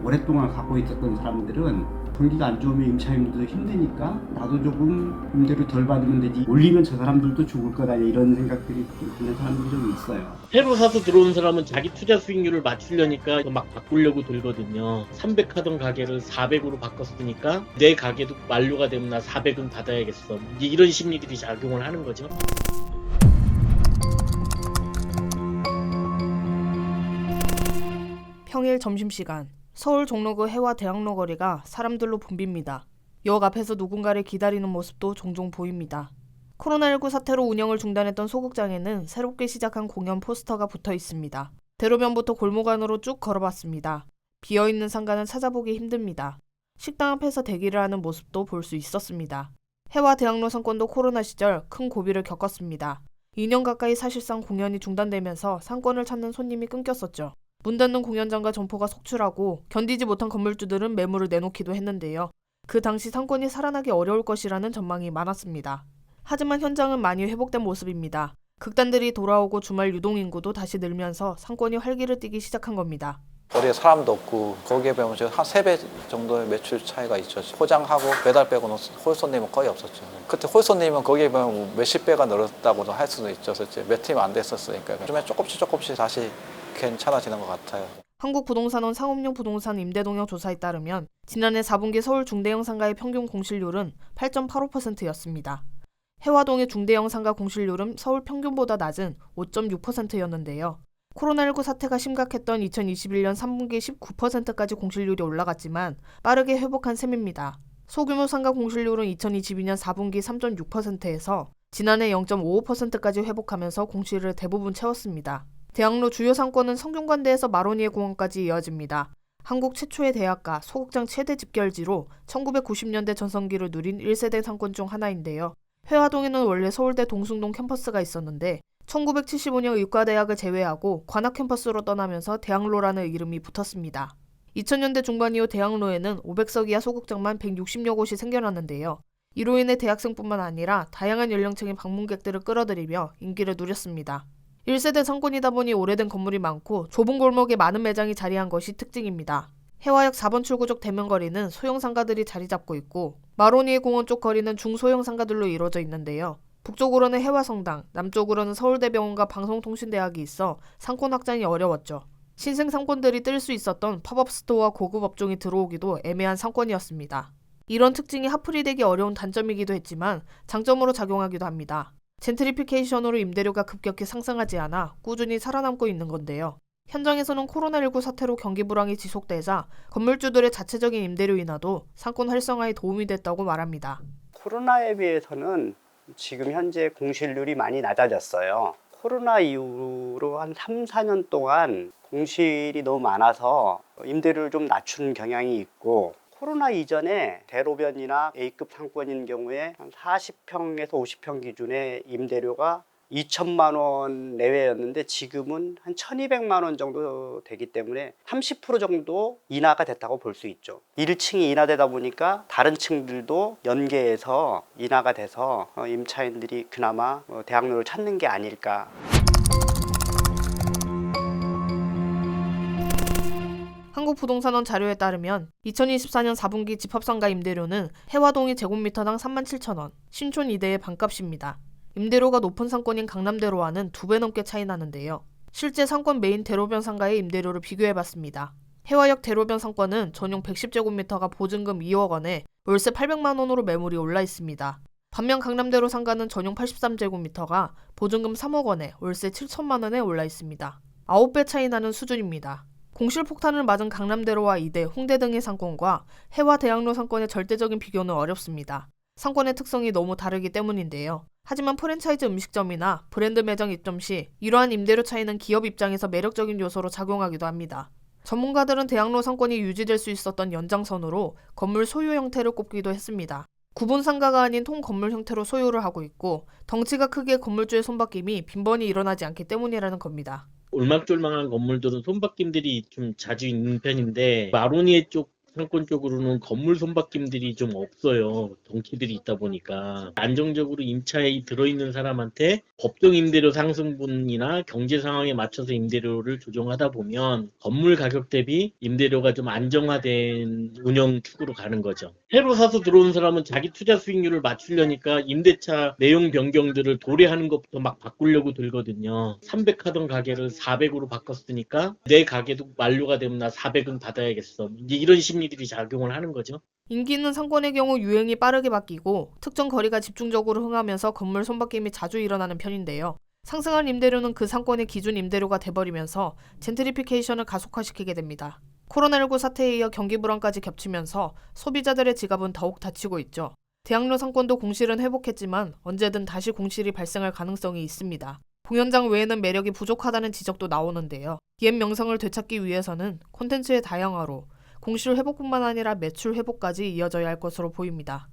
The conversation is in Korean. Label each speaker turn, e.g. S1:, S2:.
S1: 오랫동안 갖고 있었던 사람들은 경기가 안 좋으면 임차인들도 힘드니까 나도 조금 임대료 덜 받으면 되지, 올리면 저 사람들도 죽을 거다, 이런 생각들이 좀 드는 사람들이 좀 있어요.
S2: 새로 사서 들어온 사람은 자기 투자 수익률을 맞추려니까 막 바꾸려고 들거든요. 300 하던 가게를 400으로 바꿨으니까 내 가게도 만료가 되면 나 400은 받아야겠어. 이런 심리들이 작용을 하는 거죠.
S3: 평일 점심시간, 서울 종로구 해와 대학로 거리가 사람들로 붐빕니다. 역 앞에서 누군가를 기다리는 모습도 종종 보입니다. 코로나19 사태로 운영을 중단했던 소극장에는 새롭게 시작한 공연 포스터가 붙어 있습니다. 대로변부터 골목 안으로 쭉 걸어봤습니다. 비어있는 상가는 찾아보기 힘듭니다. 식당 앞에서 대기를 하는 모습도 볼 수 있었습니다. 해와 대학로 상권도 코로나 시절 큰 고비를 겪었습니다. 2년 가까이 사실상 공연이 중단되면서 상권을 찾는 손님이 끊겼었죠. 문 닫는 공연장과 점포가 속출하고 견디지 못한 건물주들은 매물을 내놓기도 했는데요. 그 당시 상권이 살아나기 어려울 것이라는 전망이 많았습니다. 하지만 현장은 많이 회복된 모습입니다. 극단들이 돌아오고 주말 유동인구도 다시 늘면서 상권이 활기를 띠기 시작한 겁니다.
S4: 거리에 사람도 없고 거기에 비하면 지금 한 3배 정도의 매출 차이가 있죠. 포장하고 배달 빼고는 홀 손님은 거의 없었죠. 그때 홀 손님은 거기에 비하면 몇십 배가 늘었다고도 할 수도 있죠. 몇 팀 안 됐었으니까. 요즘에 조금씩 다시 괜찮아지는 것 같아요.
S3: 한국부동산원 상업용 부동산 임대동향 조사에 따르면 지난해 4분기 서울 중대형 상가의 평균 공실률은 8.85%였습니다. 해화동의 중대형 상가 공실률은 서울 평균보다 낮은 5.6%였는데요. 코로나19 사태가 심각했던 2021년 3분기 19%까지 공실률이 올라갔지만 빠르게 회복한 셈입니다. 소규모 상가 공실률은 2022년 4분기 3.6%에서 지난해 0.55%까지 회복하면서 공실을 대부분 채웠습니다. 대학로 주요 상권은 성균관대에서 마로니에 공원까지 이어집니다. 한국 최초의 대학가, 소극장 최대 집결지로 1990년대 전성기를 누린 1세대 상권 중 하나인데요. 회화동에는 원래 서울대 동숭동 캠퍼스가 있었는데 1975년 의과대학을 제외하고 관악 캠퍼스로 떠나면서 대학로라는 이름이 붙었습니다. 2000년대 중반 이후 대학로에는 500석 이하 소극장만 160여 곳이 생겨났는데요. 이로 인해 대학생뿐만 아니라 다양한 연령층의 방문객들을 끌어들이며 인기를 누렸습니다. 1세대 상권이다 보니 오래된 건물이 많고 좁은 골목에 많은 매장이 자리한 것이 특징입니다. 해화역 4번 출구 쪽 대면거리는 소형 상가들이 자리 잡고 있고 마로니에 공원 쪽 거리는 중소형 상가들로 이루어져 있는데요. 북쪽으로는 해화성당, 남쪽으로는 서울대병원과 방송통신대학이 있어 상권 확장이 어려웠죠. 신생 상권들이 뜰 수 있었던 팝업 스토어와 고급 업종이 들어오기도 애매한 상권이었습니다. 이런 특징이 하풀이 되기 어려운 단점이기도 했지만 장점으로 작용하기도 합니다. 젠트리피케이션으로 임대료가 급격히 상승하지 않아 꾸준히 살아남고 있는 건데요. 현장에서는 코로나19 사태로 경기 불황이 지속되자 건물주들의 자체적인 임대료 인하도 상권 활성화에 도움이 됐다고 말합니다.
S5: 코로나에 비해서는 지금 현재 공실률이 많이 낮아졌어요. 코로나 이후로 한 3, 4년 동안 공실이 너무 많아서 임대료를 좀 낮춘 경향이 있고, 코로나 이전에 대로변이나 A급 상권인 경우에 한 40평에서 50평 기준의 임대료가 2천만 원 내외였는데 지금은 한 1,200만 원 정도 되기 때문에 30% 정도 인하가 됐다고 볼 수 있죠. 1층이 인하되다 보니까 다른 층들도 연계해서 인하가 돼서 임차인들이 그나마 대학로를 찾는 게 아닐까.
S3: 한국부동산원 자료에 따르면 2024년 4분기 집합상가 임대료는 해화동이 제곱미터당 37,000원, 신촌 이대의 반값입니다. 임대료가 높은 상권인 강남대로와는 2배 넘게 차이 나는데요. 실제 상권 메인 대로변 상가의 임대료를 비교해봤습니다. 해화역 대로변 상권은 전용 110제곱미터가 보증금 2억 원에 월세 800만 원으로 매물이 올라 있습니다. 반면 강남대로 상가는 전용 83제곱미터가 보증금 3억 원에 월세 7천만 원에 올라 있습니다. 9배 차이 나는 수준입니다. 공실폭탄을 맞은 강남대로와 이대, 홍대 등의 상권과 해와 대학로 상권의 절대적인 비교는 어렵습니다. 상권의 특성이 너무 다르기 때문인데요. 하지만 프랜차이즈 음식점이나 브랜드 매장 입점 시 이러한 임대료 차이는 기업 입장에서 매력적인 요소로 작용하기도 합니다. 전문가들은 대학로 상권이 유지될 수 있었던 연장선으로 건물 소유 형태를 꼽기도 했습니다. 구분 상가가 아닌 통 건물 형태로 소유를 하고 있고 덩치가 크기에 건물주의 손바뀜이 빈번히 일어나지 않기 때문이라는 겁니다.
S2: 올망졸망한 건물들은 손바뀜들이 좀 자주 있는 편인데 마로니에 쪽 상권 쪽으로는 건물 손바뀜들이 좀 없어요. 덩치들이 있다 보니까 안정적으로 임차에 들어있는 사람한테 법정 임대료 상승분이나 경제 상황에 맞춰서 임대료를 조정하다 보면 건물 가격 대비 임대료가 좀 안정화된 운영 축으로 가는 거죠. 새로 사서 들어온 사람은 자기 투자 수익률을 맞추려니까 임대차 내용 변경들을 도래하는 것부터 막 바꾸려고 들거든요. 300 하던 가게를 400으로 바꿨으니까 내 가게도 만료가 되면 나 400은 받아야겠어. 이런 심리들이 작용을 하는 거죠.
S3: 인기 있는 상권의 경우 유행이 빠르게 바뀌고 특정 거리가 집중적으로 흥하면서 건물 손바뀜이 자주 일어나는 편인데요. 상승한 임대료는 그 상권의 기준 임대료가 돼버리면서 젠트리피케이션을 가속화시키게 됩니다. 코로나19 사태에 이어 경기 불안까지 겹치면서 소비자들의 지갑은 더욱 다치고 있죠. 대학로 상권도 공실은 회복했지만 언제든 다시 공실이 발생할 가능성이 있습니다. 공연장 외에는 매력이 부족하다는 지적도 나오는데요. 옛 명성을 되찾기 위해서는 콘텐츠의 다양화로 공실 회복뿐만 아니라 매출 회복까지 이어져야 할 것으로 보입니다.